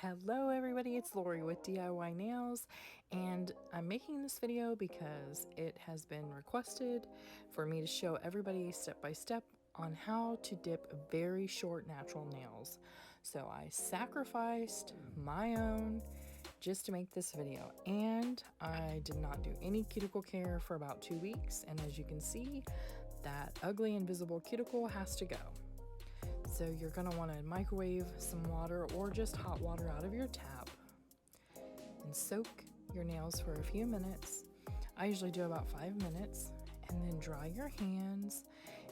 Hello everybody, it's Lori with DIY Nails, and I'm making this video because it has been requested for me to show everybody step by step on how to dip very short natural nails. So I sacrificed my own just to make this video, and I did not do any cuticle care for about 2 weeks, and as you can see, that ugly invisible cuticle has to go. So you're going to want to microwave some water or just hot water out of your tap and soak your nails for a few minutes. I usually do about 5 minutes, and then dry your hands.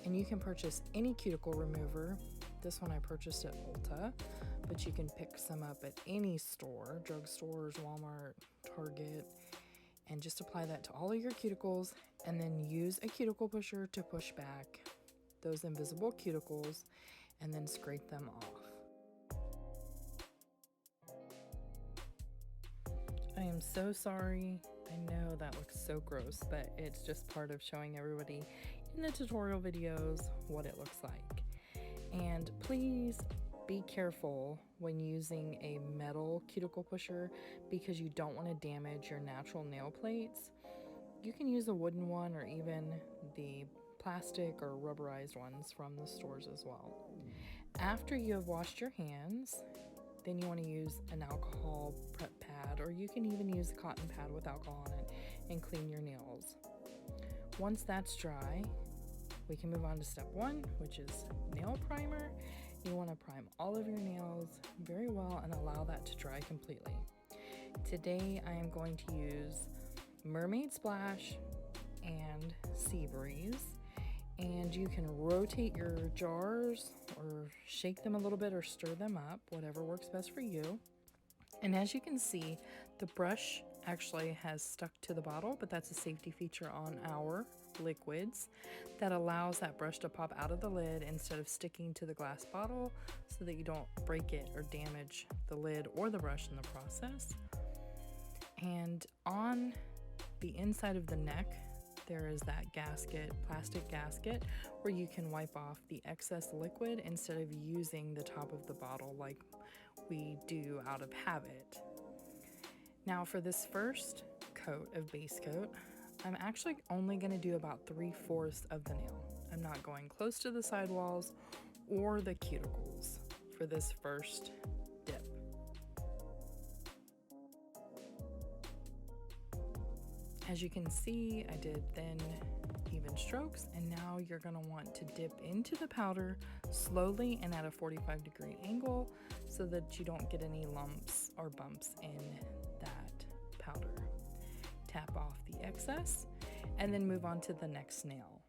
And you can purchase any cuticle remover. This one I purchased at Ulta, but you can pick some up at any store, drugstores, Walmart, Target, and just apply that to all of your cuticles, and then use a cuticle pusher to push back those invisible cuticles and then scrape them off. I am so sorry. I know that looks so gross, but it's just part of showing everybody in the tutorial videos what it looks like. And please be careful when using a metal cuticle pusher because you don't want to damage your natural nail plates. You can use a wooden one or even the plastic or rubberized ones from the stores as well. After you have washed your hands, then you want to use an alcohol prep pad, or you can even use a cotton pad with alcohol on it and clean your nails. Once that's dry, we can move on to step 1, which is nail primer. You want to prime all of your nails very well and allow that to dry completely. Today I am going to use Mermaid Splash and Sea Breeze, and you can rotate your jars or shake them a little bit or stir them up, whatever works best for you. And as you can see, the brush actually has stuck to the bottle, but that's a safety feature on our liquids that allows that brush to pop out of the lid instead of sticking to the glass bottle, so that you don't break it or damage the lid or the brush in the process. And on the inside of the neck, there is that gasket, plastic gasket, where you can wipe off the excess liquid instead of using the top of the bottle like we do out of habit. Now for this first coat of base coat, I'm actually only going to do about 3/4 of the nail. I'm not going close to the sidewalls or the cuticles for this first dip. As you can see, I did thin, even strokes, and now you're going to want to dip into the powder slowly and at a 45-degree angle so that you don't get any lumps or bumps in that powder. Tap off the excess and then move on to the next nail.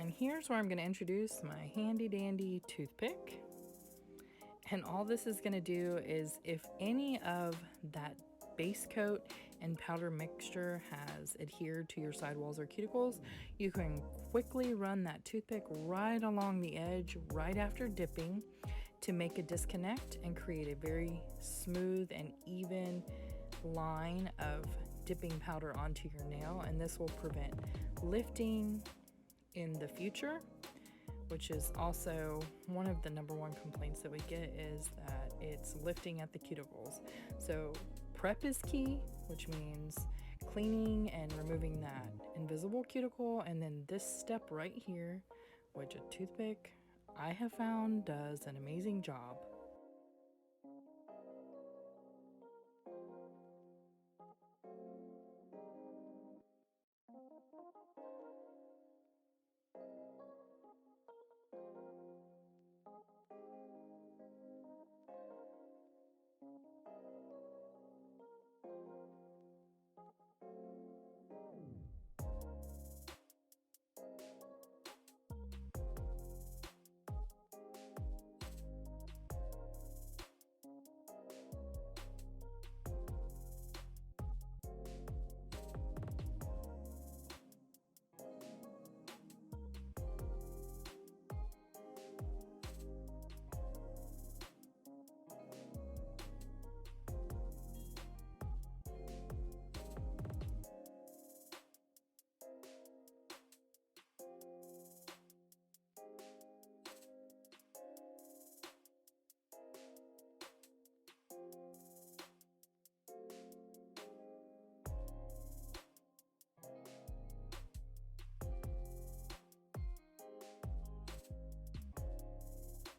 And here's where I'm going to introduce my handy dandy toothpick. And all this is going to do is, if any of that base coat and powder mixture has adhered to your sidewalls or cuticles, you can quickly run that toothpick right along the edge right after dipping to make a disconnect and create a very smooth and even line of dipping powder onto your nail. And this will prevent lifting in the future, which is also one of the #1 complaints that we get, is that it's lifting at the cuticles. So prep is key, which means cleaning and removing that invisible cuticle. And then this step right here, which a toothpick, I have found, does an amazing job.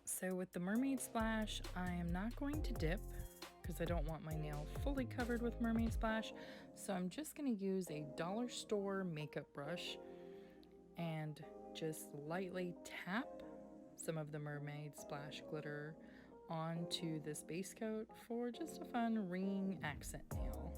So with the mermaid splash, I am not going to dip because I don't want my nail fully covered with mermaid splash. So I'm just going to use a dollar store makeup brush and just lightly tap some of the mermaid splash glitter onto this base coat for just a fun ring accent nail.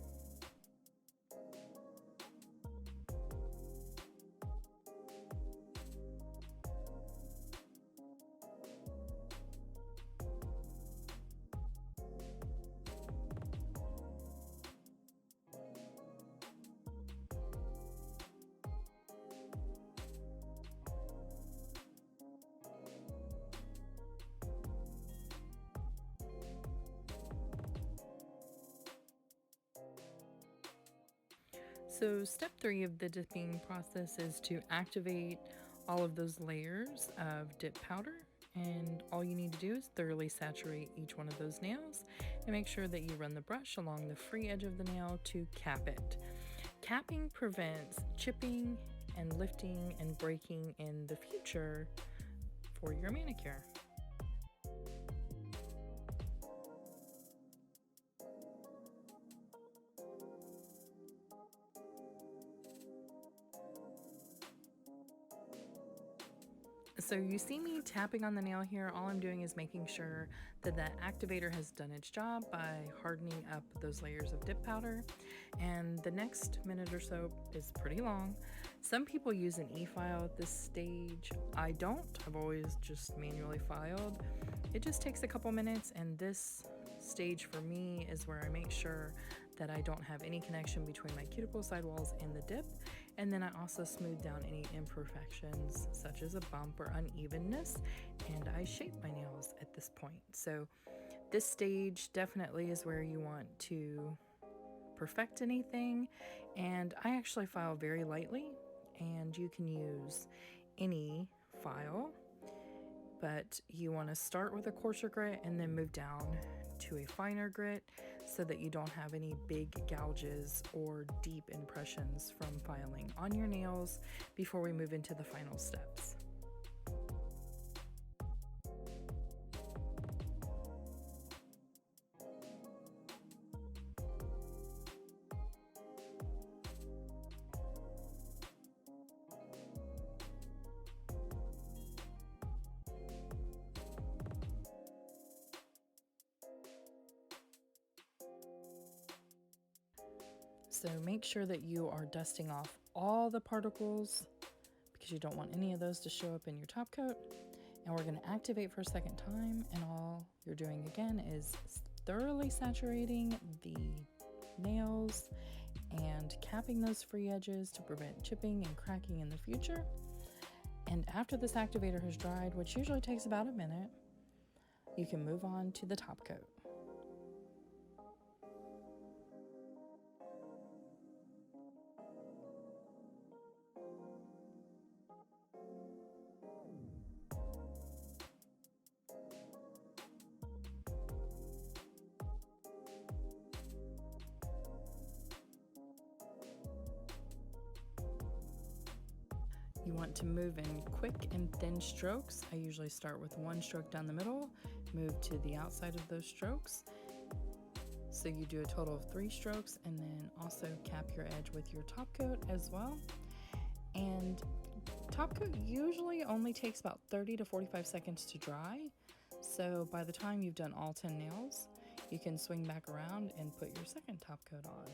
So step 3 of the dipping process is to activate all of those layers of dip powder. And all you need to do is thoroughly saturate each one of those nails and make sure that you run the brush along the free edge of the nail to cap it. Capping prevents chipping and lifting and breaking in the future for your manicure. So you see me tapping on the nail here. All I'm doing is making sure that that activator has done its job by hardening up those layers of dip powder. And the next minute or so is pretty long. Some people use an e-file at this stage. I don't. I've always just manually filed. It just takes a couple minutes, and this stage for me is where I make sure that I don't have any connection between my cuticle sidewalls and the dip. And then I also smooth down any imperfections such as a bump or unevenness, and I shape my nails at this point. So this stage definitely is where you want to perfect anything, and I actually file very lightly, and you can use any file, but you want to start with a coarser grit and then move down to a finer grit so that you don't have any big gouges or deep impressions from filing on your nails before we move into the final steps. So make sure that you are dusting off all the particles, because you don't want any of those to show up in your top coat. And we're going to activate for a second time, and all you're doing again is thoroughly saturating the nails and capping those free edges to prevent chipping and cracking in the future. And after this activator has dried, which usually takes about a minute, you can move on to the top coat. You want to move in quick and thin strokes. I usually start with one stroke down the middle, move to the outside of those strokes. So you do a total of 3 strokes, and then also cap your edge with your top coat as well. And top coat usually only takes about 30 to 45 seconds to dry. So by the time you've done all 10 nails, you can swing back around and put your second top coat on.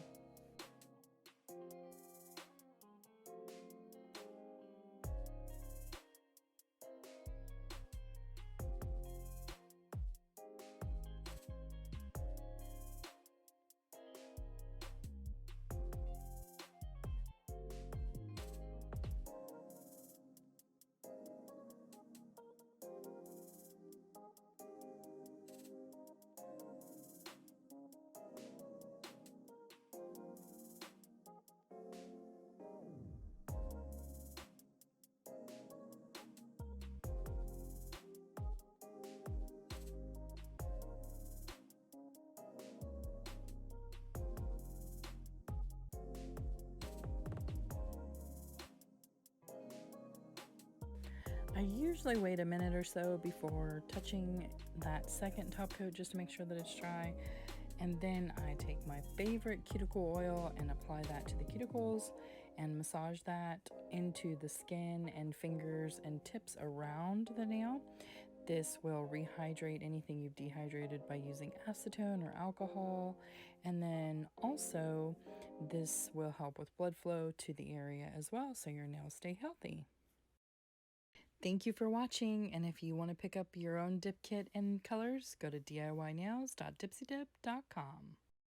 I usually wait a minute or so before touching that second top coat just to make sure that it's dry. And then I take my favorite cuticle oil and apply that to the cuticles and massage that into the skin and fingers and tips around the nail. This will rehydrate anything you've dehydrated by using acetone or alcohol. And then also this will help with blood flow to the area as well, so your nails stay healthy. Thank you for watching, and if you want to pick up your own dip kit and colors, go to DIYnails.dipsydip.com.